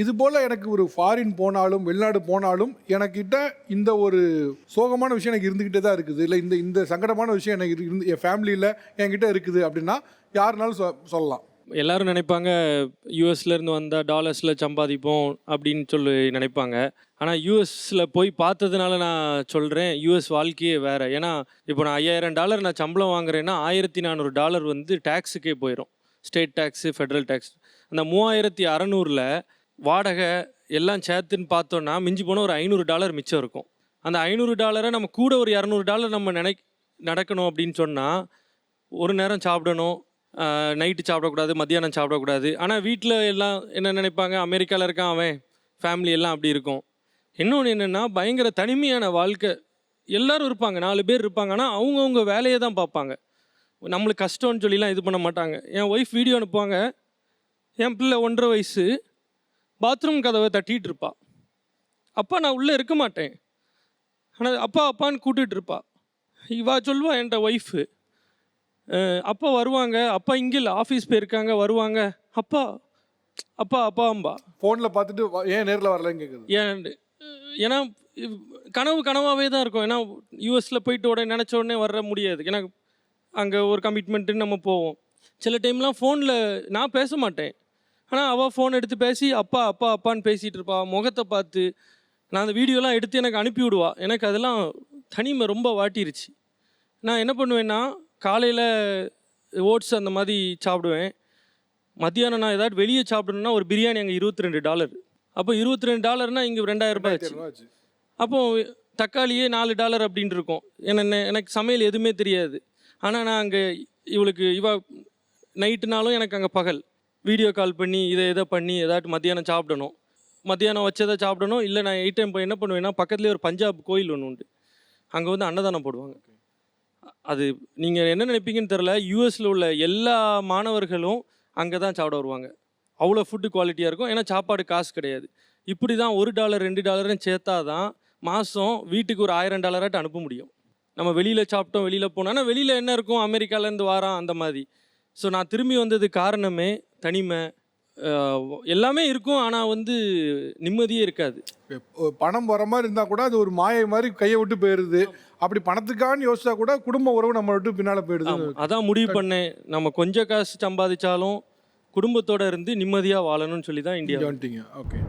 இது போல் எனக்கு ஒரு ஃபாரின் போனாலும் வெளிநாடு போனாலும் எனக்கிட்ட இந்த ஒரு சோகமான விஷயம் எனக்கு இருந்துக்கிட்டே தான் இருக்குது, இல்லை இந்த சங்கடமான விஷயம் எனக்கு என் ஃபேமிலியில் என்கிட்ட இருக்குது அப்படின்னா யாருனாலும் சொல்லலாம். எல்லாரும் நினைப்பாங்க யூஎஸ்லேருந்து வந்தால் டாலர்ஸில் சம்பாதிப்போம் அப்படின்னு சொல்லி நினைப்பாங்க. ஆனால் யூஎஸில் போய் பார்த்ததுனால நான் சொல்கிறேன், யூஎஸ் வாழ்க்கையே வேறு. ஏன்னா இப்போ நான் $5000 நான் சம்பளம் வாங்குறேன்னா $1400 வந்து டேக்ஸுக்கே போயிடும். State tax, federal tax. அந்த 3600 வாடகை எல்லாம் சேர்த்துன்னு பார்த்தோன்னா மிஞ்சி போனால் ஒரு $500 மிச்சம் இருக்கும். அந்த $500 நம்ம கூட ஒரு $200 நம்ம நடக்கணும் அப்படின்னு சொன்னால் ஒரு நேரம் சாப்பிடணும், நைட்டு சாப்பிடக்கூடாது, மத்தியானம் சாப்பிடக்கூடாது. ஆனால் வீட்டில் எல்லாம் என்ன நினைப்பாங்க, அமெரிக்காவில் இருக்கான் அவன், ஃபேமிலி எல்லாம் அப்படி இருக்கும். இன்னொன்று என்னென்னா பயங்கர தனிமையான வாழ்க்கை. எல்லோரும் இருப்பாங்க, 4 பேர் இருப்பாங்க, ஆனால் அவங்கவுங்க வேலையை தான் பார்ப்பாங்க. நம்மளுக்கு கஷ்டம்னு சொல்லிலாம் இது பண்ண மாட்டாங்க. என் ஒய்ஃப் வீடியோ அனுப்புவாங்க, என் பிள்ளை 1.5 வயசு பாத்ரூம் கதவை தட்டிகிட்டு இருப்பா. அப்பா நான் உள்ளே இருக்க மாட்டேன், ஆனால் அப்பா அப்பான்னு கூப்பிட்டுட்டு இருப்பா. இவா சொல்லுவா என்கிட்ட ஒய்ஃபு, அப்பா வருவாங்க, அப்பா இங்கே இல்லை ஆஃபீஸ் போயிருக்காங்க, வருவாங்க, அப்பா அப்பா அப்பாம்பா. ஃபோனில் பார்த்துட்டு ஏன் நேரில் வரலன்னு கேட்குது. ஏன்னா கனவாகவே தான் இருக்கும். ஏன்னா யூஎஸில் போயிட்டு உடனே நினச்ச உடனே வர முடியாது. ஏன்னா அங்கே ஒரு கமிட்மெண்ட்டுன்னு நம்ம போவோம். சில டைம்லாம் ஃபோனில் நான் பேச மாட்டேன், ஆனால் அவள் ஃபோன் எடுத்து பேசி அப்பா அப்பா அப்பான்னு பேசிகிட்டு இருப்பா. முகத்தை பார்த்து நான் அந்த வீடியோலாம் எடுத்து எனக்கு அனுப்பி விடுவா. எனக்கு அதெல்லாம் தனிமை ரொம்ப வாட்டிருச்சு. நான் என்ன பண்ணுவேன்னா காலையில் ஓட்ஸ் அந்த மாதிரி சாப்பிடுவேன். மத்தியானம் நான் ஏதாவது வெளியே சாப்பிடணுன்னா ஒரு பிரியாணி அங்கே $22. அப்போ $22 இங்கே $2000 ஆச்சு. அப்போது தக்காளியே $4 அப்படின்ட்டு இருக்கும். எனக்கு சமையல் எதுவுமே தெரியாது. ஆனால் நான் அங்கே இவ நைட்டுனாலும் எனக்கு அங்கே பகல் வீடியோ கால் பண்ணி இதை பண்ணி ஏதாட்டு மத்தியானம் சாப்பிடணும். மத்தியானம் வச்சதை சாப்பிடணும். இல்லை நான் 8 டைம் போய் என்ன பண்ணுவேன்னா பக்கத்துலேயே ஒரு பஞ்சாப் கோயில் ஒன்று உண்டு, அங்கே வந்து அன்னதானம் போடுவாங்க. அது நீங்கள் என்ன நினைப்பீங்கன்னு தெரில, யூஎஸில் உள்ள எல்லா மாணவர்களும் அங்கே தான் சாப்பிட வருவாங்க. அவ்வளோ ஃபுட்டு குவாலிட்டியாக இருக்கும். ஏன்னா சாப்பாடு காசு கிடையாது. இப்படி தான் $1 $2 சேர்த்தா தான் மாதம் வீட்டுக்கு ஒரு $1000 அனுப்ப முடியும். நம்ம வெளியில் சாப்பிட்டோம், வெளியில் போனோம். ஆனால் வெளியில் என்ன இருக்கும், அமெரிக்காவிலேருந்து வாரான் அந்த மாதிரி. ஸோ நான் திரும்பி வந்தது காரணமே தனிமை. எல்லாமே இருக்கும், ஆனால் வந்து நிம்மதியே இருக்காது. பணம் வர மாதிரி இருந்தால் கூட அது ஒரு மாயை மாதிரி கையை விட்டு போயிடுது. அப்படி பணத்துக்கான்னு யோசிச்சா கூட குடும்ப உறவு நம்ம விட்டு பின்னால் போயிடுது. அதான் முடிவு பண்ணேன், நம்ம கொஞ்சம் காசு சம்பாதிச்சாலும் குடும்பத்தோடு இருந்து நிம்மதியாக வாழணும்னு சொல்லி தான் இந்தியா வந்துட்டீங்க. ஓகே.